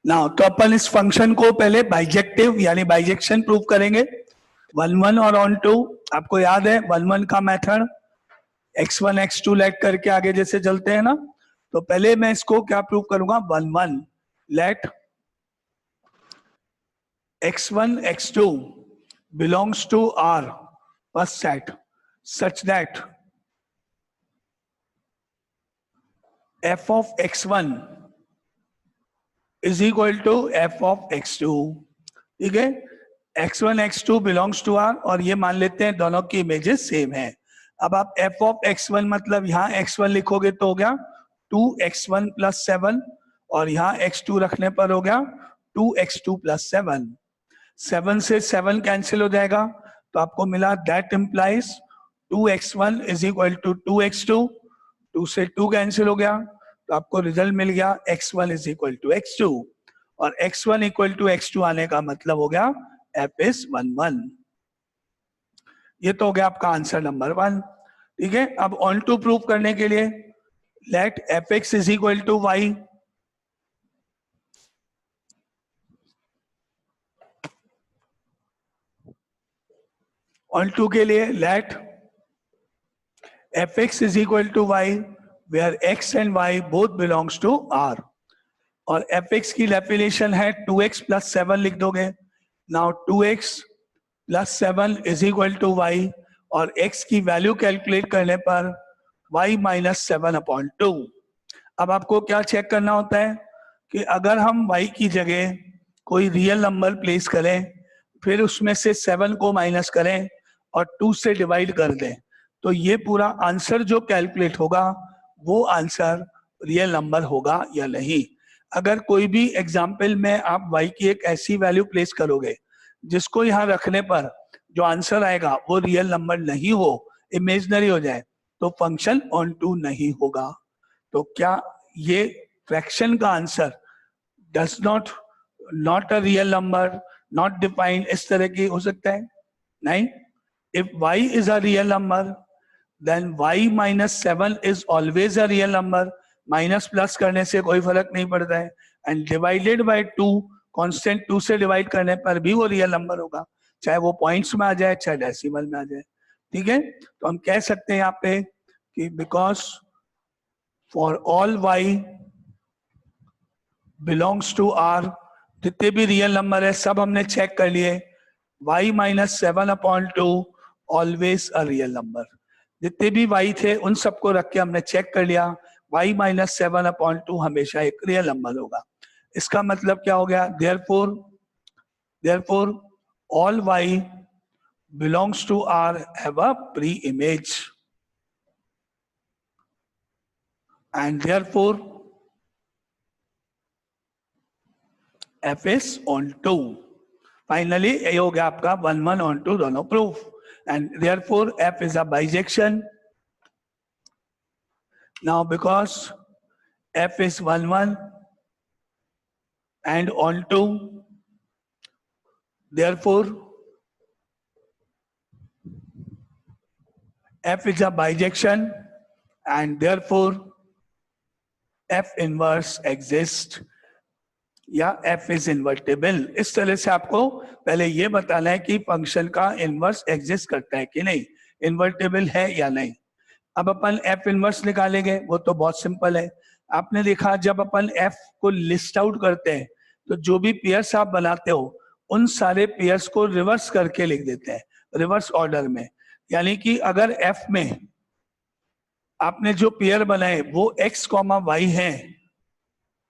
Now तो अपन इस function को पहले बाइजेक्टिव यानी बाइजेक्शन प्रूव करेंगे। 1 1 और ऑन टू आपको याद है 1 1 का मेथड x1 x2 लेट करके आगे जैसे चलते हैं ना, तो पहले मैं इसको क्या प्रूव करूंगा 1 1 late x1 x2 belongs to R first set such that f of x1 is equal to f of x2। ठीक है, x1 x2 belongs to R और ये मान लेते हैं दोनों की इमेजेस सेम है। अब आप f of x1 मतलब यहाँ x1 लिखोगे तो हो गया 2x1 + 7 और यहाँ x2 रखने पर हो गया 2x2 + 7। 7 से 7 कैंसिल हो जाएगा तो आपको मिला that implies 2x1 is equal to 2x2। 2 से 2 कैंसिल हो गया तो आपको रिजल्ट मिल गया x1 is equal to x2 और x1 इक्वल टू x2 आने का मतलब हो गया f इज 1 1। ये तो हो गया आपका आंसर नंबर 1। ठीक है, अब ऑन टू प्रूव करने के लिए let fx is equal to y। Onto के लिए let fx is equal to y where x and y both belongs to R और fx की डेफिनेशन है 2x + 7 लिख दोगे। Now 2x + 7 is equal to y और x की value calculate करने पर y - 7/2। अब आपको क्या चेक करना होता है कि अगर हम y की जगह कोई रियल नंबर प्लेस करें फिर उसमें से 7 को माइनस करें और 2 से डिवाइड कर दें तो ये पूरा आंसर जो कैलकुलेट होगा वो आंसर रियल नंबर होगा या नहीं। अगर कोई भी एग्जाम्पल में आप y की एक ऐसी वैल्यू प्लेस करोगे जिसको यहाँ रखने पर जो आंसर आएगा वो रियल नंबर नहीं हो, इमेजिनरी हो जाए, तो फंक्शन ऑन टू नहीं होगा। तो क्या ये फ्रैक्शन का answer does not a real number, not defined, इस तरह की हो सकता है? नहीं। If y is a real number then y - 7 is always a real number। Minus plus करने से कोई फर्क नहीं पड़ता है एंड डिवाइडेड बाय 2 कांस्टेंट 2 से डिवाइड करने पर भी वो रियल नंबर होगा, चाहे वो पॉइंट्स में आ जाए चाहे डेसिमल में आ जाए। ठीक है, तो हम कह सकते हैं यहाँ पे कि because for all y belongs to R, जितने भी रियल नंबर है सब हमने चेक कर लिए, y - 7/2 always a real number. जितने भी y थे उन सबको रख के हमने चेक कर लिया, y - 7/2 हमेशा एक रियल नंबर होगा। इसका मतलब क्या हो गया? therefore all y belongs to R have a pre-image and therefore f is onto। Finally ये हो गया आपका 1 1 onto दोनों proof and therefore f is a bijection। Now because f is 1 1 and onto, therefore f is a bijection and therefore f inverse exists या f is invertible। इस तरह से आपको पहले ये बताना है कि फंक्शन का इनवर्स एग्जिस्ट करता है कि नहीं, इन्वर्टेबल है या नहीं। अब अपन f इनवर्स निकालेंगे, वो तो बहुत सिंपल है। आपने देखा जब अपन f को लिस्ट आउट करते हैं तो जो भी पेयर्स आप बनाते हो उन सारे पेयर्स को रिवर्स करके लिख देते हैं, रिवर्स ऑर्डर में। यानी कि अगर f में आपने जो पेयर बनाए वो x, y है,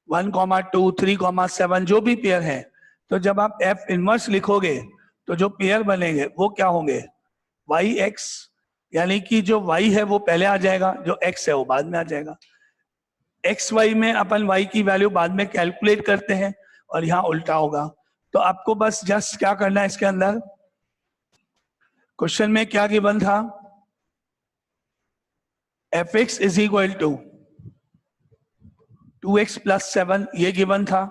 1, 2, 3, 7 जो भी पेयर है, तो जब आप f इनवर्स लिखोगे तो जो पेयर बनेंगे वो क्या होंगे? yx, यानी कि जो y है वो पहले आ जाएगा, जो x है वो बाद में आ जाएगा। xy में अपन y की वैल्यू बाद में कैलकुलेट करते हैं और यहाँ उल्टा होगा। तो आपको बस जस्ट क्या करना है, इसके अंदर क्वेश्चन में क्या गिवन था? fx is equal to 2x + 7 ये गिवन था।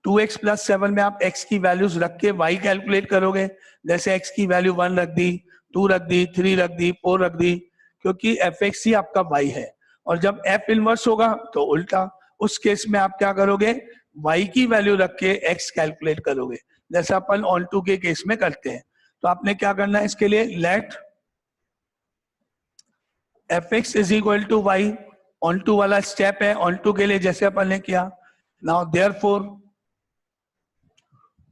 2x + 7 में आप x की वैल्यूज रख के y कैलकुलेट करोगे, जैसे x की वैल्यू 1 रख दी, 2 रख दी, 3 रख दी, 4 रख दी, क्योंकि fx ही आपका y है। और जब f इनवर्स होगा तो उल्टा, उस केस में आप क्या करोगे? y की वैल्यू रख के x कैलकुलेट करोगे, जैसा अपन ऑन टू के केस में करते हैं। तो आपने क्या करना है इसके लिए, let fx is equal to y, onto वाला स्टेप है, ऑन टू के लिए जैसे अपन ने किया। Now therefore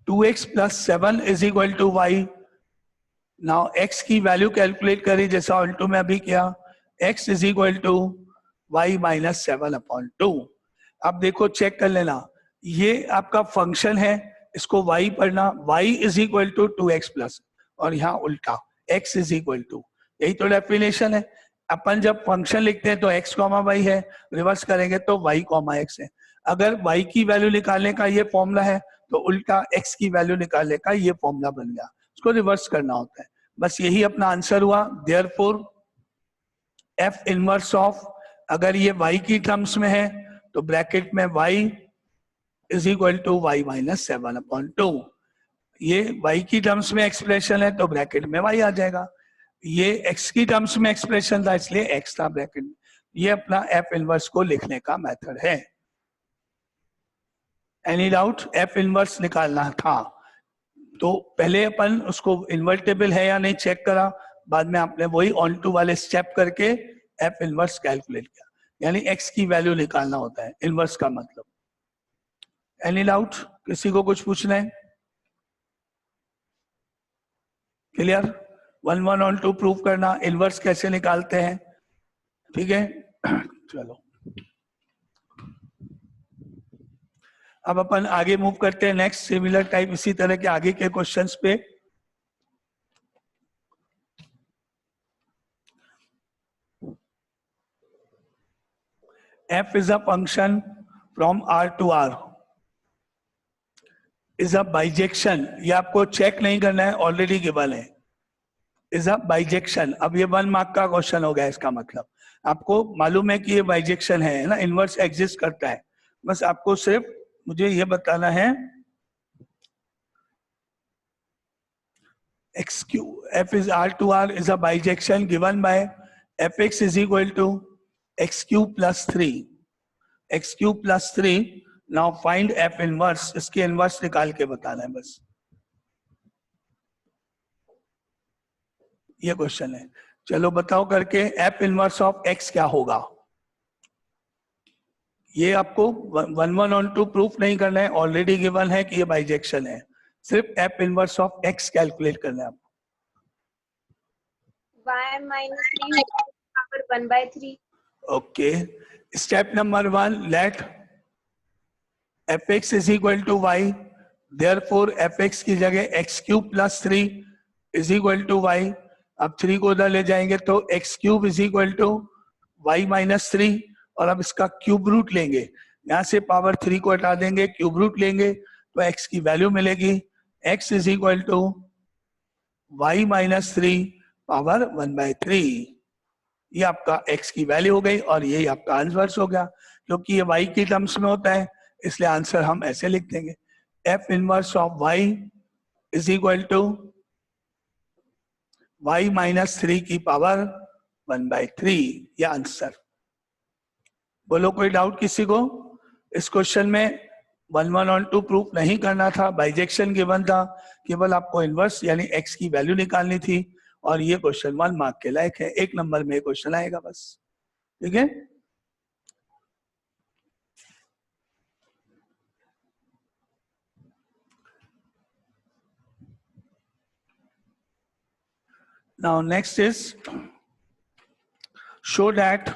2x plus 7 is equal to y. Now x की वैल्यू कैलकुलेट करी जैसा ऑन टू में अभी किया, x is equal to y minus 7/2। अब देखो चेक कर लेना, ये आपका फंक्शन है, इसको y पढ़ना, y is equal to 2x plus, और यहाँ उल्टा x इज इक्वल टू, यही तो डेफिनेशन है। अपन जब फंक्शन लिखते हैं तो x कॉमा वाई है, रिवर्स करेंगे तो y कॉमा x है। अगर y की वैल्यू निकालने का ये फॉर्मूला है तो उल्टा x की वैल्यू निकालने का ये फॉर्मूला बन गया, उसको रिवर्स करना होता है। बस यही अपना आंसर हुआ। देयरफॉर f इनवर्स ऑफ, अगर ये y की टर्म्स में है तो ब्रैकेट में y is equal to y minus 7/2। ये y की टर्म्स में एक्सप्रेशन है तो ब्रैकेट में y आ जाएगा, ये x की टर्म्स में एक्सप्रेशन था इसलिए x था ब्रैकेट में। ये अपना f इनवर्स को लिखने का मेथड है। Any doubt? f इनवर्स निकालना था तो पहले अपन उसको इन्वर्टेबल है या नहीं चेक करा, बाद में आपने वही ऑन टू वाले स्टेप करके f इनवर्स कैलकुलेट किया, यानी x की वैल्यू निकालना होता है इनवर्स का मतलब। Any doubt? किसी को कुछ पूछना है? क्लियर? 1 1 ऑन टू प्रूव करना, इनवर्स कैसे निकालते हैं, ठीक है। चलो अब अपन आगे मूव करते हैं नेक्स्ट सिमिलर टाइप इसी तरह के आगे के क्वेश्चंस पे। f is a function from r to r is a bijection, ये आपको चेक नहीं करना है, ऑलरेडी गिवन है, इज अ बाइजेक्शन। अब ये 1 मार्क का क्वेश्चन हो गया, इसका मतलब आपको मालूम है कि ये बाइजेक्शन है ना, इनवर्स एग्जिस्ट करता है, बस आपको सिर्फ मुझे ये बताना है f is r to r is a bijection given by fx is equal to x cube plus 3, x cube plus 3। now find f inverse, इसके इनवर्स निकाल के बताना है बस, ये क्वेश्चन है। चलो बताओ करके f इनवर्स ऑफ x क्या होगा। ये आपको 1 1 ऑन टू प्रूफ नहीं करना है, ऑलरेडी गिवन है कि ये बाइजेक्शन है, सिर्फ f inverse of x calculate करना है आपको। y minus 3 power 1/3। Okay, step number 1, let fx is equal to y, therefore fx की जगह x cube plus 3 is equal to y. अब 3 को उधर ले जाएंगे तो x cube is equal to y minus 3, और अब इसका क्यूब रूट लेंगे, यहां से पावर 3 को हटा देंगे, क्यूब रूट लेंगे तो x की वैल्यू मिलेगी, x is equal to y minus 3 power 1/3। ये आपका x की वैल्यू हो गई और ये आपका आंसर हो गया, क्योंकि ये y की टर्म्स में होता है इसलिए आंसर हम ऐसे लिख देंगे, f inverse of y is equal to y minus 3 की पावर 1/3, ये आंसर। बोलो कोई डाउट किसी को? इस क्वेश्चन में 1 1 ऑन टू प्रूफ नहीं करना था, बाइजेक्शन गिवन था, केवल आपको इनवर्स यानी x की वैल्यू निकालनी थी, और ये क्वेश्चन 1 मार्क के लायक है, 1 नंबर में क्वेश्चन आएगा बस, ठीक है। Now next is show that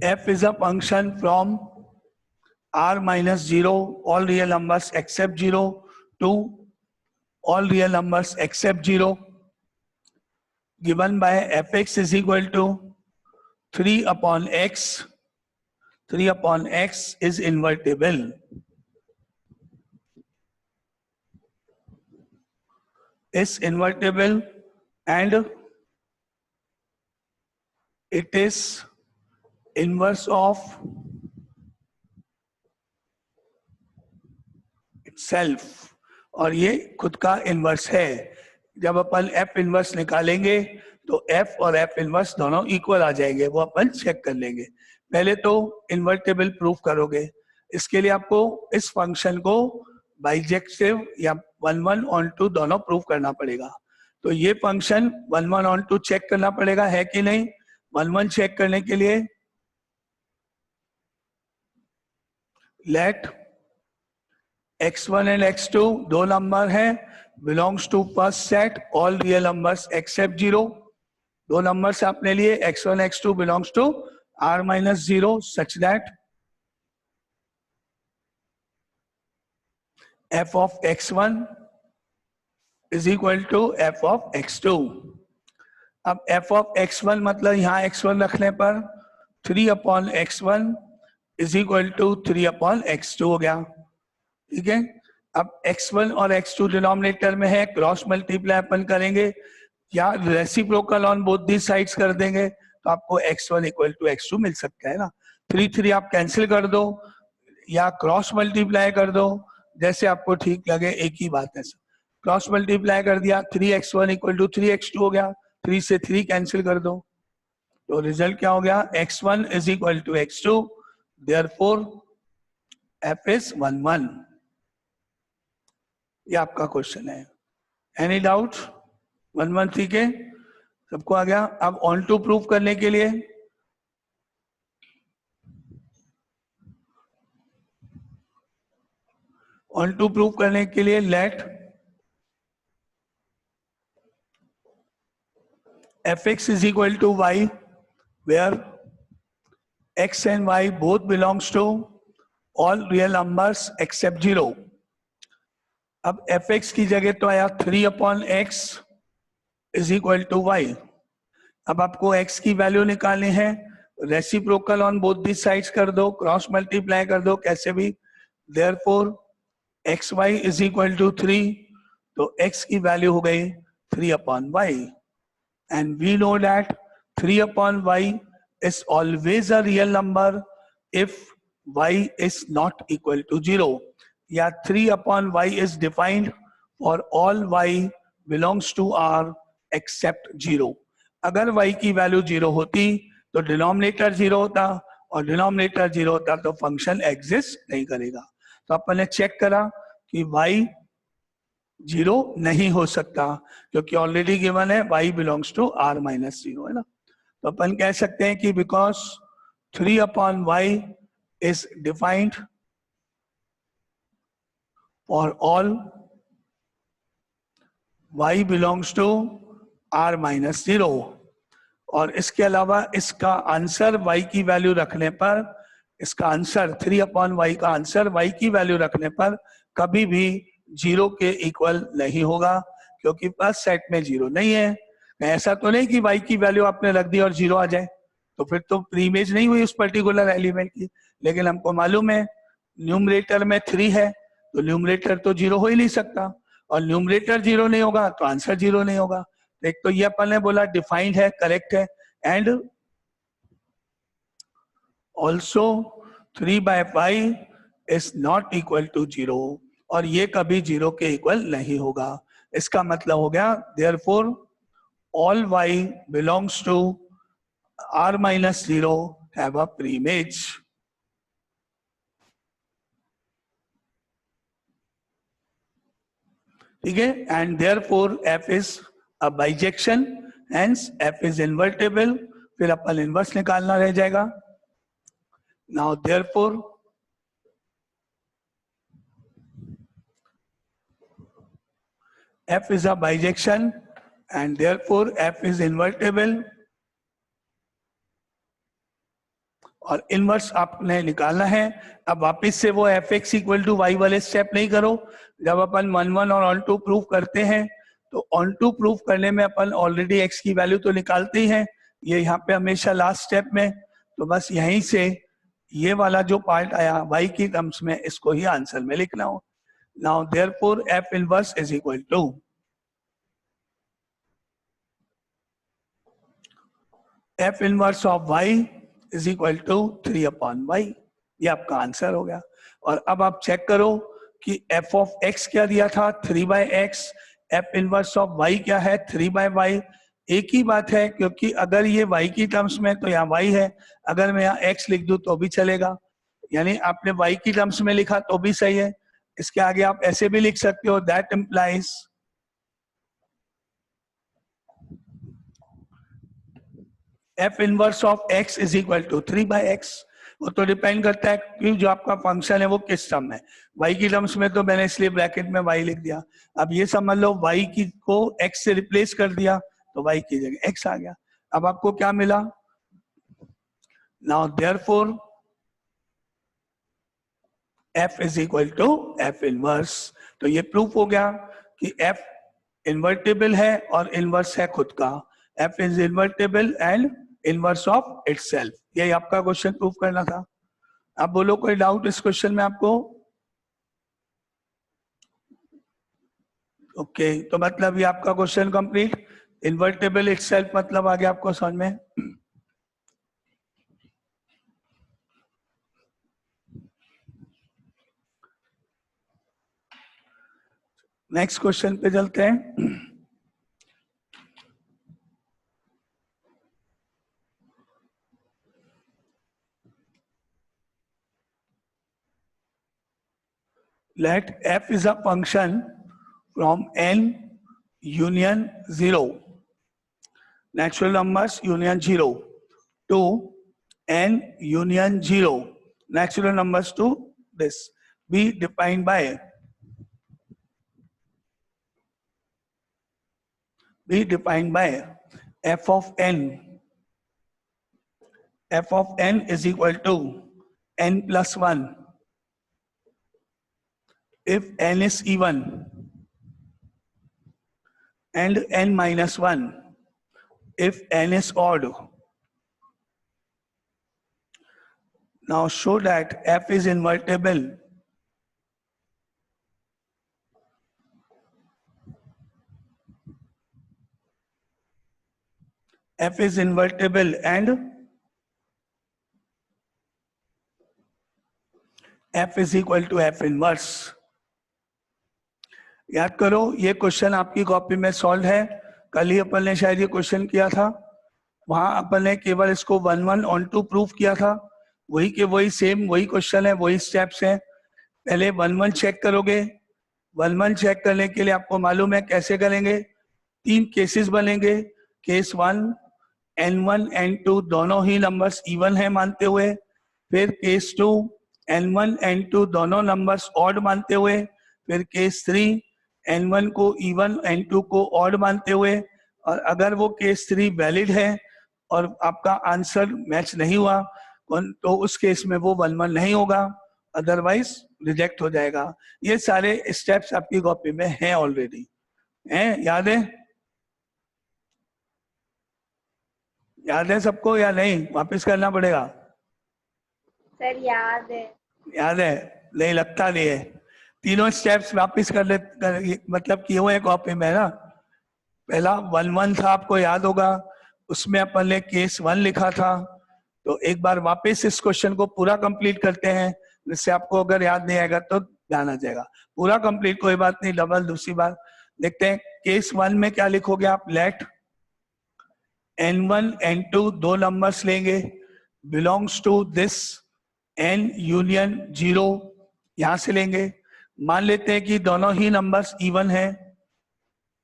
f is a function from r minus 0 all real numbers except 0 to all real numbers except 0 given by fx is equal to 3 upon x, 3 upon x is invertible, is invertible and it is inverse of itself, और ये खुद का inverse है। जब अपन f inverse निकालेंगे तो f और f inverse दोनों इक्वल आ जाएंगे, वो अपन चेक कर लेंगे। पहले तो इन्वर्टेबल प्रूफ करोगे, इसके लिए आपको इस फंक्शन को बाइजेक्टिव या 1 1 ऑन 2 दोनों प्रूफ करना पड़ेगा। तो ये फंक्शन 1 1 ऑन 2 चेक करना पड़ेगा है कि नहीं। 1 1 चेक करने के लिए लेट x1 एंड x2 दो नंबर है, belongs to first set all real numbers except 0। दो नंबर्स आपने लिए, x1 x2 belongs to r minus 0 such that f of x1 is equal to f of x2। अब f of x1 मतलब यहां x1 रखने पर 3 upon x1 is equal to 3 upon x2 हो गया। ठीक है, अब x1 और x2 डिनोमिनेटर में है, क्रॉस मल्टीप्लाई अपन करेंगे या reciprocal on both the sides कर देंगे तो आपको x1 इक्वल टू x2 मिल सकता है ना। 3 3 आप कैंसिल कर दो या क्रॉस मल्टीप्लाई कर दो, जैसे आपको ठीक लगे, एक ही बात है। क्रॉस मल्टीप्लाई कर दिया, 3x1 इक्वल टू 3x2 हो गया, 3 से 3 कैंसिल कर दो, तो रिजल्ट क्या हो गया, x1 is equal to x2, therefore f is 1 1। ये आपका क्वेश्चन है। Any doubt? 1 1 ठीक है, सबको आ गया। अब ऑन टू प्रूफ करने के लिए let fx is equal to y where x and y both belongs to all real numbers except 0। अब fx की जगह तो आया 3 upon x is equal to y। अब आपको x की वैल्यू निकालनी है, reciprocal on both the sides कर दो, क्रॉस मल्टीप्लाई कर दो, कैसे भी। Therefore xy is equal to 3, तो x की वैल्यू हो गई 3 upon y। And we know that 3 upon y is always a real number if y is not equal to 0. या 3 upon y is defined for all y belongs to R except 0। अगर y की value 0 होती तो denominator 0 होता, और denominator 0 होता तो function exist नहीं करेगा। तो अपन ने चेक करा कि y 0 नहीं हो सकता क्योंकि ऑलरेडी गिवन है y belongs to r minus 0, है ना। तो अपन कह सकते हैं कि because 3 upon y is defined for all y belongs to r minus 0, और इसके अलावा इसका आंसर y की वैल्यू रखने पर, इसका आंसर 3 अपॉन y का आंसर y की वैल्यू रखने पर कभी भी 0 के इक्वल नहीं होगा, क्योंकि फर्स्ट सेट में 0 नहीं है। ऐसा तो नहीं कि y की वैल्यू आपने रख दी और 0 आ जाए, तो फिर तो प्री इमेज नहीं हुई उस पर्टिकुलर एलिमेंट की। लेकिन हमको मालूम है न्यूमरेटर में 3 है, तो न्यूमरेटर तो 0 हो ही नहीं सकता, और न्यूमरेटर 0 नहीं होगा तो आंसर 0 नहीं होगा। एक तो ये अपन ने बोला डिफाइंड है, करेक्ट है, and also 3/5 is not equal to 0, और ये कभी 0 के इक्वल नहीं होगा। इसका मतलब हो गया therefore all y belongs to r minus 0 have a pre image. ठीक है, and therefore f is a bijection, hence f is invertible. फिर अपन इनवर्स निकालना रह जाएगा। Now therefore f is a bijection and therefore f is invertible, और inverse आपने निकालना है। अब वापस से वो fx इक्वल टू y वाले स्टेप नहीं करो। जब अपन 1 1 और ऑन टू प्रूफ करते हैं तो ऑन टू प्रूफ करने में अपन ऑलरेडी x की वैल्यू तो निकालते ही हैं, ये यहाँ पे हमेशा लास्ट स्टेप में, तो बस यहीं से ये वाला जो पार्ट आया y की टर्म्स में, इसको ही आंसर में लिखना हो। Now therefore f inverse is equal to f inverse of y is equal to 3 upon y। ये आपका आंसर हो गया। और अब आप चेक करो कि f ऑफ x क्या दिया था, 3/x। f inverse of y क्या है, 3/y। एक ही बात है, क्योंकि अगर ये y की टर्म्स में तो यहाँ y है, अगर मैं यहाँ x लिख दूं तो भी चलेगा, यानी आपने y की टर्म्स में लिखा तो भी सही है। इसके आगे आप ऐसे भी लिख सकते हो, that implies f inverse of x is equal to 3/x। वो तो डिपेंड करता है कि जो आपका फंक्शन है वो किस टर्म में, y की टर्म्स में तो मैंने इसलिए ब्रैकेट में y लिख दिया। अब ये समझ लो y की को x से रिप्लेस कर दिया तो y की जगह x आ गया। अब आपको क्या मिला, now therefore f is equal to f inverse. तो ये प्रूफ हो गया कि f इन्वर्टेबल है और इनवर्स है खुद का। f is invertible and inverse of itself. यही आपका क्वेश्चन प्रूफ करना था। अब बोलो कोई डाउट इस क्वेश्चन में आपको? ओके तो मतलब ये आपका क्वेश्चन कंप्लीट। इन्वर्टेबल इटसेल्फ मतलब आ गया आपको समझ में। नेक्स्ट क्वेश्चन पे चलते हैं। Let f is a function from n union 0, natural numbers union 0, to n union 0, natural numbers to this, be defined by f of n. f of n is equal to n plus 1 if n is even and n minus 1 if n is odd. Now show that f is invertible and f is equal to f inverse. याद करो ये question आपकी copy में solve है, कल ही अपन ने शायद ये क्वेश्चन किया था। वहां अपन ने केवल इसको 1 1 ऑन 2 प्रूफ किया था, वही के वही सेम वही क्वेश्चन है, वही स्टेप्स हैं। पहले 1 1 चेक करोगे। 1 1 चेक करने के लिए आपको मालूम है कैसे करेंगे, 3 केसेस बनेंगे। केस 1 n1 n2 दोनों ही नंबर्स इवन है मानते हुए, फिर केस 2 n1 n2 दोनों नंबर्स ऑड मानते हुए, फिर केस 3 n1 को इवन n2 को ऑड मानते हुए। और अगर वो केस 3 वैलिड है और आपका आंसर मैच नहीं हुआ तो उस केस में वो 1 1 नहीं होगा, अदरवाइज रिजेक्ट हो जाएगा। ये सारे स्टेप्स आपकी कॉपी में हैं ऑलरेडी, हैं? याद है? याद है सबको या नहीं? वापस करना पड़ेगा? सर याद है। याद है? नहीं लगता नहीं है। तीनों स्टेप्स वापस मतलब किए हुए कॉपी में ना। पहला 1 1 था, आपको याद होगा, उसमें अपन ने केस 1 लिखा था। तो एक बार वापस इस क्वेश्चन को पूरा कंप्लीट करते हैं, जिससे आपको अगर याद नहीं आएगा तो ध्यान आ जाएगा। पूरा कंप्लीट कोई बात नहीं, डबल दूसरी बार देखते हैं। केस 1 में क्या लिखोगे आप? लेट n1 n2 दो नंबर्स लेंगे, belongs to this n union 0, यहां से लेंगे। मान लेते हैं कि दोनों ही नंबर्स इवन है,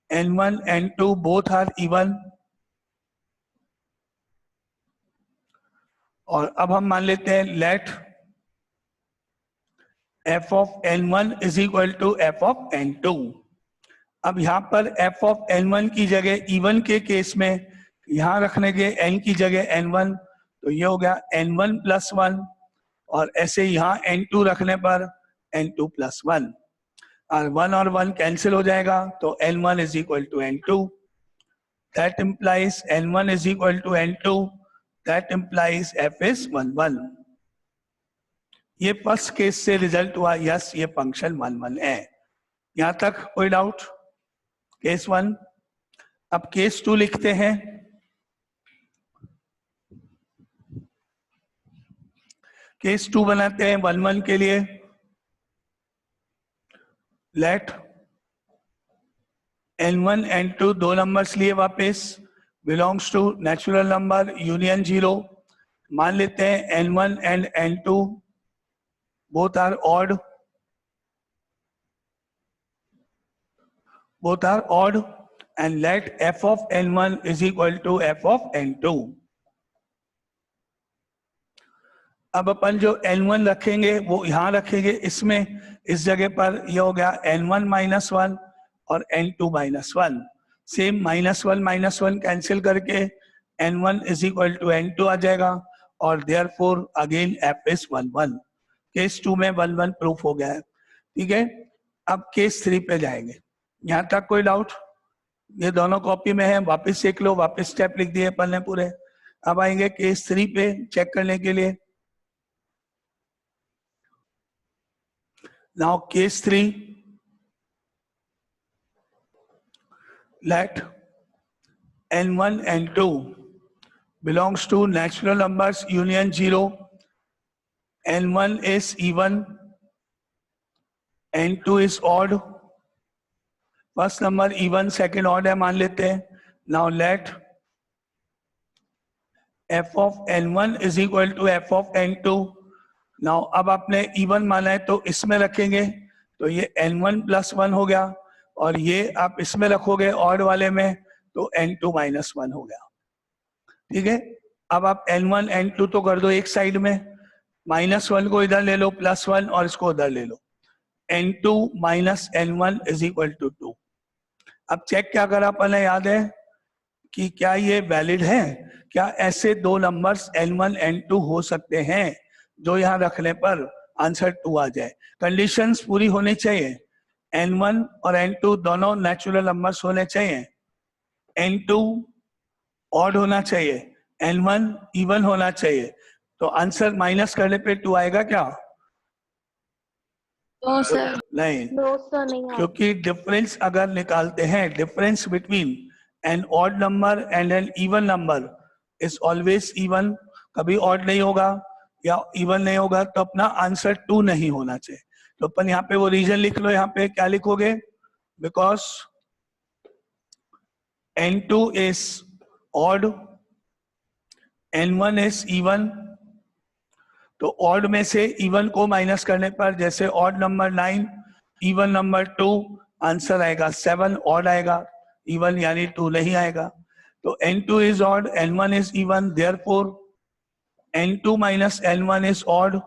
n1 n2 both are even. और अब हम मान लेते हैं let f of n1 is equal to f of n2। अब यहां पर f ऑफ n1 की जगह इवन के केस में यहां रखने के n की जगह n1, तो ये हो गया n1 प्लस 1, और ऐसे यहाँ n2 रखने पर n2 प्लस 1, और 1 और 1 कैंसिल हो जाएगा, तो n1 is equal to n2। That implies n1 is equal to n2, that implies f is 1 1। ये फर्स्ट केस से रिजल्ट हुआ, यस ये फंक्शन 1 1 है। यहां तक कोई डाउट? केस 1। अब केस 2 लिखते हैं। केस 2 बनाते हैं 1 1 के लिए। लेट n1 n2 दो नंबर्स लिए वापस, belongs to natural number union 0. मान लेते हैं n1 and n2 both are odd, and let f of n1 is equal to f of n2. अब अपन जो n1 रखेंगे वो यहां रखेंगे, इसमें इस जगह पर ये हो गया n1 माइनस वन और n2 minus one. Same minus one cancel करके n1 is equal to n2 आ जाएगा और therefore again f is 1 1. Case 2 में 1 1 प्रूफ हो गया है. ठीक है, अब केस 3 पे जाएंगे. यहां तक कोई डाउट? ये दोनों कॉपी में है, वापस देख लो, वापस स्टेप लिख दिए अपन ने पूरे. अब आएंगे केस 3 पे चेक करने के लिए. Now case 3, let n1 n2 belongs to natural numbers union 0. n1 is even, n2 is odd. First number even, second odd है मान लेते हैं. Now let f of n1 is equal to f of n2. Now अब आपने even माना है तो इसमें रखेंगे तो ये n1 प्लस 1 हो गया और ये आप इसमें रखोगे odd वाले में तो n2 माइनस 1 हो गया. ठीक है, अब आप n1 n2 तो कर दो एक साइड में, माइनस 1 को इधर ले लो, प्लस 1 और इसको उधर ले लो. n2 minus n1 is equal to 2. अब चेक क्या करा अपन ने, याद है कि क्या ये वैलिड है? क्या ऐसे दो नंबर्स n1 n2 हो सकते हैं जो यहाँ रखने पर आंसर 2 आ जाए? कंडीशंस पूरी होनी चाहिए. n1 और n2 दोनों नेचुरल नंबर्स होने चाहिए, n2 ऑड होना चाहिए, n1 इवन होना चाहिए. तो आंसर माइनस करने पे 2 आएगा क्या? No sir. नहीं, नो सर नहीं आया. क्योंकि डिफरेंस अगर निकालते हैं, difference between an odd number and an even number is always even. कभी ऑड नहीं होगा या इवन नहीं होगा तो अपना आंसर 2 नहीं होना चाहिए. तो अपन यहाँ पे वो रीजन लिख लो. यहाँ पे क्या लिखोगे? Because n2 is odd, n1 is even. तो ऑड में से इवन को माइनस करने पर जैसे odd number 9, even number 2, answer आएगा 7. ऑड आएगा, इवन यानी 2 नहीं आएगा. तो n2 is odd, n1 is even, therefore n2 minus n1 is odd.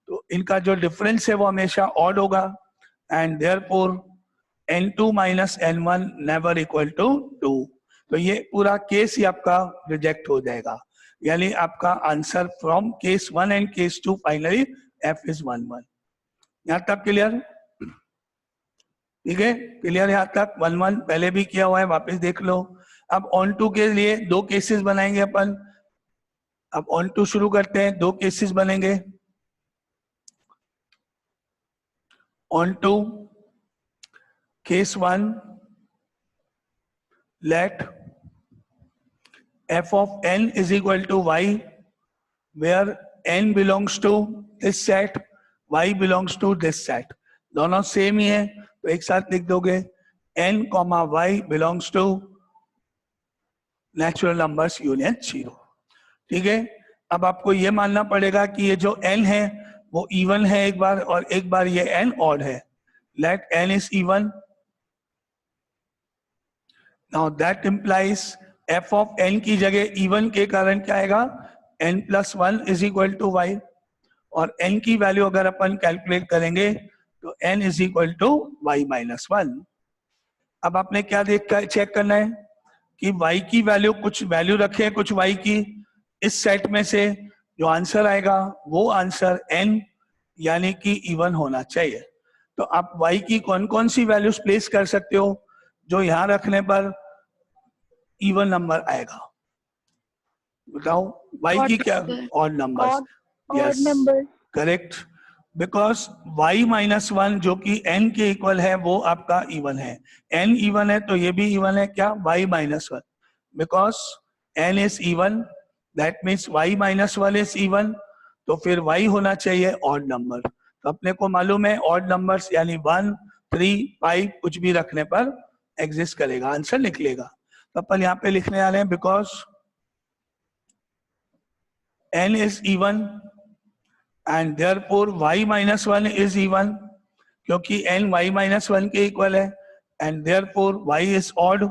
तो इनका जो डिफरेंस है वो हमेशा ऑड होगा and therefore n2 minus n1 never equal to 2. तो ये पूरा केस ही आपका रिजेक्ट हो जाएगा. यानी आपका answer from case 1 and case 2 finally f is 1 1. यहां तक क्लियर? ठीक है, क्लियर यहां तक? 1 1 पहले भी किया हुआ है, वापस देख लो. अब ऑन टू के लिए 2 केसेस बनाएंगे अपन. अब ऑन टू शुरू करते हैं. 2 केसेस बनेंगे. Onto case 1, let f of n is equal to y, where n belongs to this set, y belongs to this set. दोनों सेम ही है तो एक साथ लिख दोगे n, y belongs to natural numbers union 0. ठीक है, अब आपको ये मानना पड़ेगा कि ये जो n है वो इवन है एक बार और एक बार ये n ऑड है. Let n is even. Now that implies f of n की जगह इवन के कारण क्या आएगा? n plus 1 is equal to y. और n की वैल्यू अगर अपन कैलकुलेट करेंगे तो n is equal to y minus 1. अब आपने क्या देख कर चेक करना है कि y की वैल्यू, कुछ वैल्यू रखे हैं कुछ y की, इस सेट में से जो आंसर आएगा वो आंसर n यानी कि इवन होना चाहिए. तो आप y की कौन कौन सी वैल्यूज प्लेस कर सकते हो जो यहां रखने पर इवन नंबर आएगा? बताओ. y की क्या? Odd numbers. Yes, correct. Because y minus 1 जो कि n के इक्वल है वो आपका इवन है. n इवन है तो ये भी इवन है. क्या? y minus 1. Because n is even, that means y minus 1 is even. तो फिर y होना चाहिए ऑड नंबर. तो अपने को मालूम है ऑड नंबर्स यानी 1, 3, 5 कुछ भी रखने पर एग्जिस्ट करेगा, आंसर निकलेगा. तो अपन यहाँ पे लिखने वाले हैं because n is even and therefore y minus 1 is even, क्योंकि n y माइनस 1 के इक्वल है, and therefore y is odd,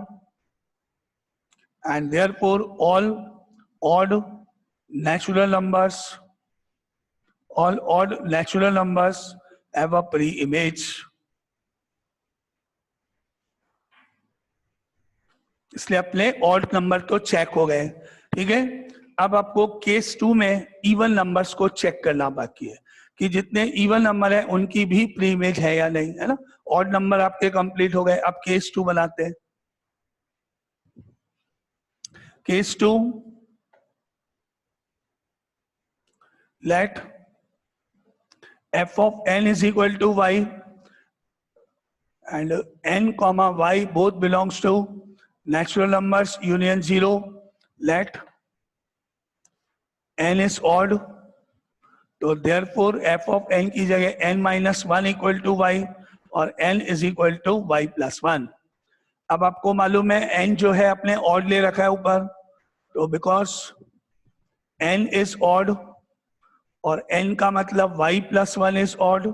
and therefore all odd natural numbers have a pre-image. इसलिए अपने ऑड नंबर तो चेक हो गए, ठीक है। अब आपको केस 2 में इवन नंबर्स को चेक करना बाकी है कि जितने इवन नंबर है उनकी भी प्री इमेज है या नहीं, है ना। ऑड नंबर आपके कंप्लीट हो गए। अब केस 2 बनाते हैं। Case 2, let f of n is equal to y and n comma y both belongs to natural numbers union 0. Let n is odd, तो therefore f of n की जगह n minus 1 equal to y और n is equal to y plus 1. अब आपको मालूम है n जो है अपने ऑड ले रखा है ऊपर, तो बिकॉज n इज ऑड और n का मतलब y प्लस 1 इज ऑड,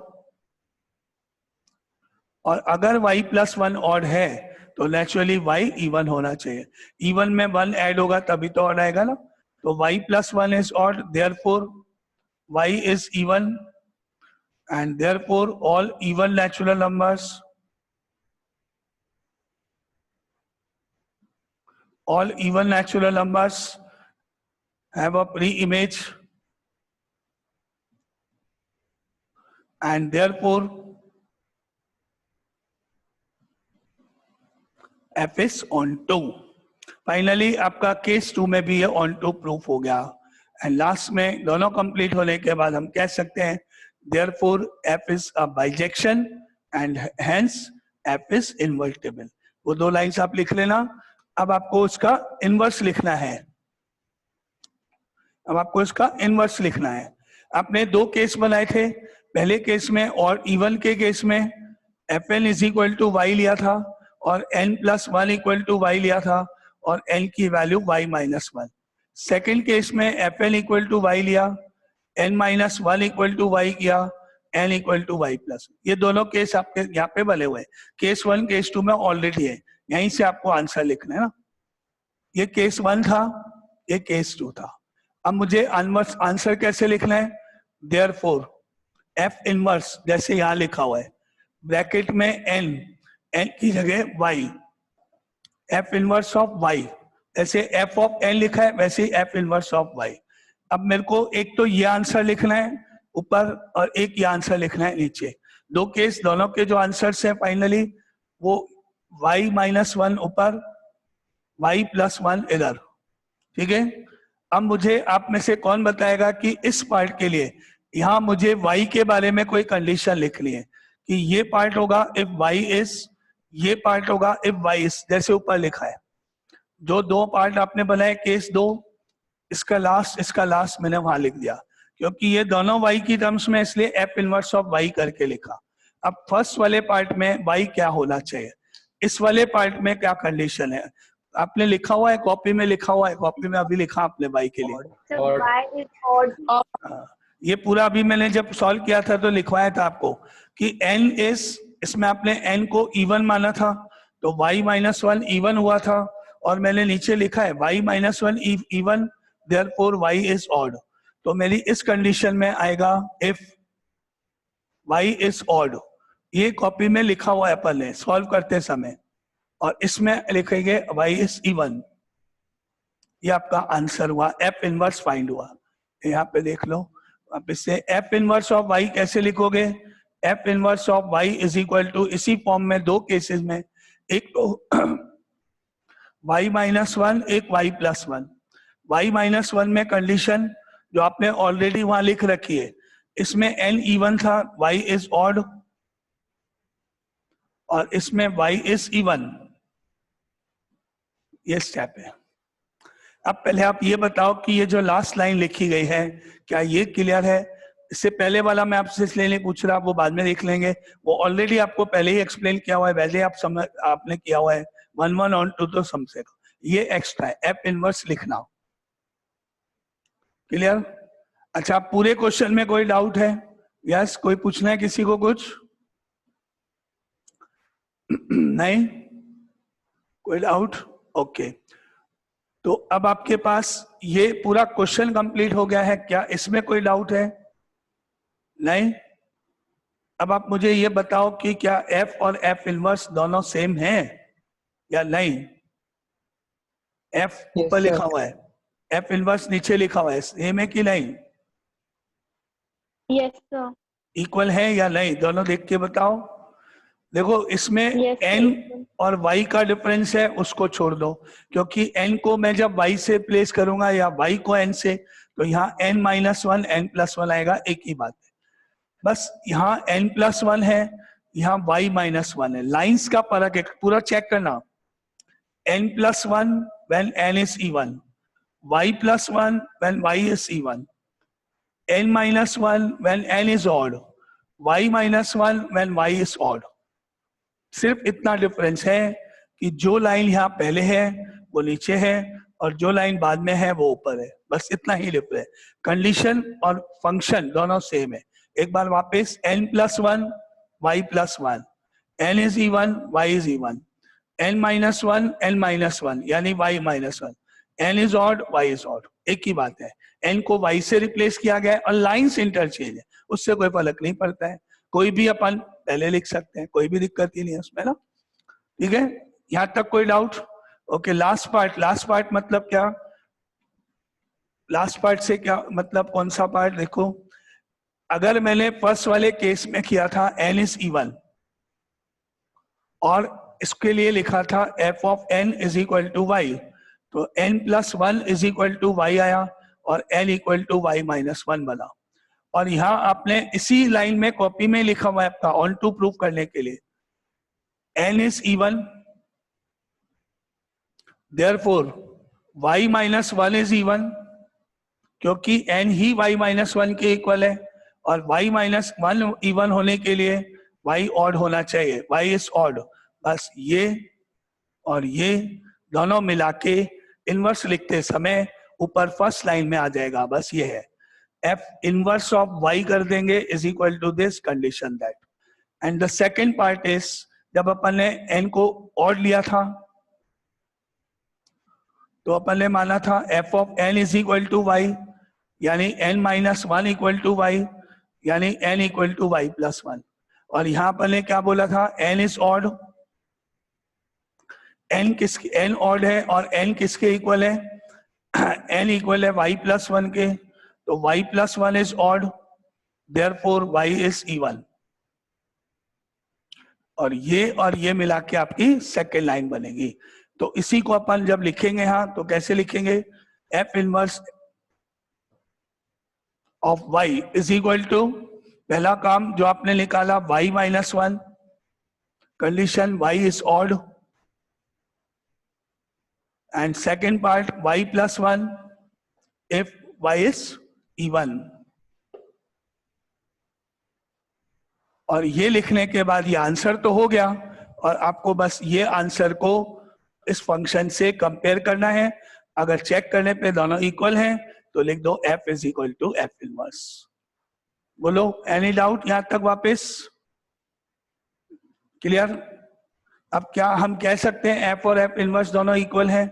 और अगर y प्लस 1 ऑड है तो नेचुरली y इवन होना चाहिए। इवन में 1 ऐड होगा तभी तो ऑड आएगा ना। तो y plus 1 is odd, therefore y is even and therefore all even natural numbers, all even natural numbers have a pre-image and therefore f is onto. Finally आपका केस 2 में भी ये onto प्रूफ हो गया। And last में दोनों complete होने के बाद हम कह सकते हैं therefore f is a bijection and hence f is invertible। वो दो लाइंस आप लिख लेना। अब आपको उसका इनवर्स लिखना है। आपने दो केस बनाए थे। पहले केस में और इवन के केस में F N is equal to Y लिया था और n plus 1 equal to Y लिया था और n की value y minus 1। Second case में F N equal to Y लिया, n minus 1 equal to Y किया, n equal to Y plus. ये दोनों केस आपके यहाँ पे बने हुए हैं। केस 1 केस 2 में ऑलरेडी है, यहीं से आपको आंसर लिखना है ना। ये केस 1 था, ये केस 2 था। अब मुझे आंसर कैसे लिखना है? देयरफॉर एफ इनवर्स जैसे यहां लिखा हुआ है, ब्रैकेट में n की जगह y, F inverse of y, जैसे एफ ऑफ n लिखा है वैसे ही एफ इनवर्स ऑफ y। अब मेरे को एक तो ये आंसर लिखना है ऊपर और एक ये आंसर लिखना है नीचे। दो केस, दोनों के जो आंसर्स हैं फाइनली वो y माइनस 1 ऊपर, y प्लस 1 इधर, ठीक है। अब मुझे आप में से कौन बताएगा कि इस पार्ट के लिए यहां मुझे y के बारे में कोई कंडीशन लिखनी है कि ये पार्ट होगा इफ y इज, ये पार्ट होगा इफ y इज, जैसे ऊपर लिखा है। जो दो पार्ट आपने बनाए केस 2, इसका लास्ट मैंने वहां लिख दिया क्योंकि ये दोनों y की टर्म्स में, इसलिए एफ इनवर्स ऑफ y करके लिखा। अब फर्स्ट वाले पार्ट में y क्या होना चाहिए, इस वाले पार्ट में क्या कंडीशन है आपने लिखा हुआ है, कॉपी में लिखा हुआ है, कॉपी में अभी लिखा आपने y के लिए। y is odd। ये पूरा अभी मैंने जब सॉल्व किया था तो लिखवाया था आपको कि n इज, इसमें आपने n को इवन माना था तो y माइनस 1 इवन हुआ था, और मैंने नीचे लिखा है y minus 1 even, therefore y is odd. तो मेरी इस कंडीशन में आएगा इफ y इज ऑड। ये कॉपी में लिखा हुआ है अपन ने सॉल्व करते समय, और इसमें लिखेंगे y इज इवन। ये आपका आंसर हुआ, एफ इनवर्स फाइंड हुआ। यहाँ पे देख लो आप इससे एफ इनवर्स ऑफ y कैसे लिखोगे? F inverse of y is equal to, इसी फॉर्म में दो केसेस में, एक तो y माइनस 1, एक y प्लस 1। y माइनस 1 में कंडीशन जो आपने ऑलरेडी वहां लिख रखी है, इसमें n इवन था, y इज ऑड, और इसमें y इज इवन। ये स्टेप है। अब पहले आप ये बताओ कि ये जो लास्ट लाइन लिखी गई है क्या ये क्लियर है? इससे पहले वाला मैं आपसे इसलिए नहीं पूछ रहा, वो बाद में देख लेंगे, वो ऑलरेडी आपको पहले ही एक्सप्लेन किया हुआ है, वैसे आप आपने किया हुआ है 1 1 ऑन 2 तो समझेगा। ये एक्स्ट्रा है, एफ इनवर्स लिखना। क्लियर? अच्छा, पूरे क्वेश्चन में कोई डाउट है? यस, कोई पूछना है किसी को कुछ? नहीं, कोई डाउट? ओके, तो अब आपके पास ये पूरा क्वेश्चन कंप्लीट हो गया है। क्या इसमें कोई डाउट है? नहीं? अब आप मुझे ये बताओ कि क्या एफ और एफ इनवर्स दोनों सेम हैं या नहीं? एफ ऊपर लिखा हुआ है, एफ इनवर्स नीचे लिखा हुआ है, सेम है कि नहीं? Yes, sir. इक्वल है या नहीं, दोनों देख के बताओ। देखो इसमें Yes, sir. n और y का डिफरेंस है, उसको छोड़ दो, क्योंकि n को मैं जब y से प्लेस करूंगा या y को n से, तो यहाँ n minus one n plus one आएगा, एक ही बात है। बस यहाँ n प्लस वन है, यहाँ y माइनस वन है, लाइंस का फर्क है, पूरा चेक करना। n plus one when n is even, y plus 1 when y is even, n minus 1 when n is odd, y minus 1 when y is odd। सिर्फ इतना डिफरेंस है कि जो लाइन यहाँ पहले है वो नीचे है और जो लाइन बाद में है वो ऊपर है, बस इतना ही डिफरेंस है। कंडीशन और फंक्शन दोनों सेम है। एक बार वापस, n plus one y plus one, n is even y is even, n minus one n minus one यानी y minus one, n is odd y is odd, एक ही बात है। n को y से रिप्लेस किया गया है और लाइंस इंटरचेंज है, उससे कोई फर्क नहीं पड़ता है, कोई भी अपन पहले लिख सकते हैं, कोई भी दिक्कत ही नहीं है उसमें ना। ठीक है, यहां तक कोई doubt? Okay, last part. Last part मतलब क्या? लास्ट पार्ट से क्या मतलब, कौन सा पार्ट? देखो, अगर मैंने फर्स्ट वाले केस में किया था n इज इवन और इसके लिए लिखा था f of n is equal to y, तो n plus one is equal to y आया और n equal to y minus one बना। और यहाँ आपने इसी लाइन में कॉपी में लिखा हुआ है आपका ऑन टू प्रूफ करने के लिए, n is even therefore y minus one is even, क्योंकि n ही y माइनस वन के इक्वल है और y माइनस वन इवन होने के लिए y ऑड होना चाहिए, y इज ऑड। बस ये और ये दोनों मिला के इनवर्स लिखते समय ऊपर फर्स्ट लाइन में आ जाएगा, बस ये है। f इनवर्स ऑफ y कर देंगे is equal to this condition that. And the second part is, जब अपन ने n को ऑड लिया था तो अपन ने माना था f of n is equal to y, यानी n minus one equal to y, यानी n equal to Y plus one. और यहाँ अपन ने क्या बोला था? n is odd, n odd है और n किसके इक्वल है? n इक्वल है y प्लस वन के, तो y plus one is odd, therefore y is even. और ये मिला के आपकी सेकेंड लाइन बनेगी। तो इसी को अपन जब लिखेंगे यहाँ तो कैसे लिखेंगे? f inverse of y is equal to, पहला काम जो आपने निकाला y minus one, condition y is odd, and second part y plus one if y is even. और ये लिखने के बाद ये आंसर तो हो गया और आपको बस ये आंसर को इस फंक्शन से कंपेयर करना है। अगर चेक करने पे दोनों इक्वल हैं तो लिख दो f is equal to f inverse. बोलो, एनी डाउट यहां तक? वापस क्लियर? अब क्या हम कह सकते हैं f और f इनवर्स दोनों इक्वल हैं?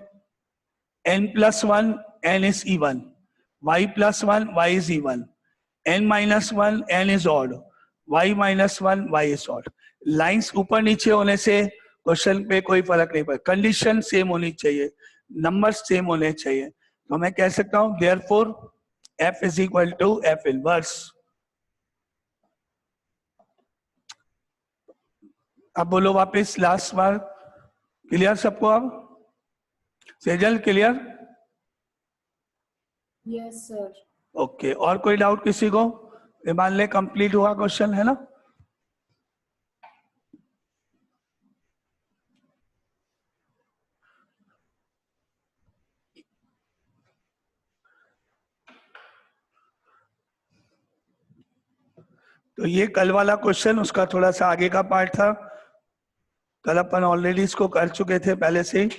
n plus one n is even, y plus one y is even, n minus one n is odd, y minus one y is odd. Lines ऊपर नीचे होने से क्वेश्चन पे कोई फर्क नहीं पड़ता, कंडीशन सेम होनी चाहिए, नंबर सेम होने चाहिए। तो मैं कह सकता हूं therefore f is equal to f inverse. अब बोलो वापस लास्ट बार, क्लियर सबको? अब Sejal clear? Yes sir. Okay, और कोई डाउट किसी को? ये मान ले कंप्लीट हुआ क्वेश्चन, है ना? तो ये कल वाला क्वेश्चन उसका थोड़ा सा आगे का पार्ट था, कल अपन ऑलरेडी इसको कर चुके थे पहले से ही।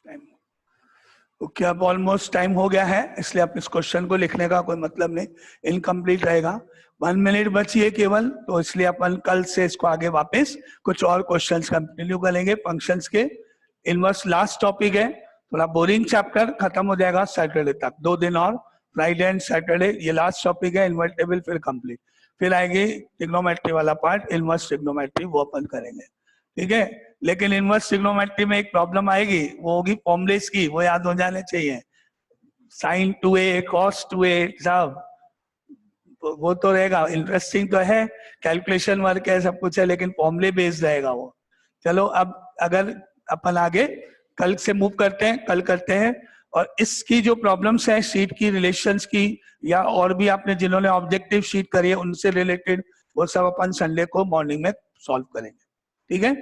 टाइम ओके, अब ऑलमोस्ट टाइम हो गया है, इसलिए आप इस क्वेश्चन को लिखने का कोई मतलब नहीं, इनकम्प्लीट रहेगा। 1 मिनट बची है केवल, तो इसलिए अपन कल से इसको आगे वापस कुछ और क्वेश्चंस कंटिन्यू करेंगे फंक्शंस के। इनवर्स लास्ट टॉपिक है, थोड़ा बोरिंग चैप्टर, खत्म हो जाएगा सैटरडे तक, 2 दिन और, फ्राइडे एंड सैटरडे, ये लास्ट टॉपिक है। इन्वर्टेबल फिर कंप्लीट, फिर आएगी ट्रिग्नोमेट्री वाला पार्ट, इनवर्स ट्रिग्नोमेट्री, वो अपन करेंगे, ठीक है। लेकिन इनवर्स ट्रिग्नोमेट्री में एक प्रॉब्लम आएगी, वो होगी फॉर्मुलेस की, वो याद हो जाने चाहिए। साइन 2a कॉस 2a सब वो तो रहेगा, इंटरेस्टिंग तो है, कैलकुलेशन वर्क है, सब कुछ है, लेकिन फॉर्मुले बेस्ड रहेगा वो। चलो अब अगर अपन आगे कल से मूव करते हैं, कल करते हैं, और इसकी जो प्रॉब्लम्स है शीट की, रिलेशंस की, या और भी आपने जिन्होंने ऑब्जेक्टिव शीट करी है उनसे रिलेटेड, वो सब अपन संडे को मॉर्निंग में सॉल्व करेंगे, ठीक है।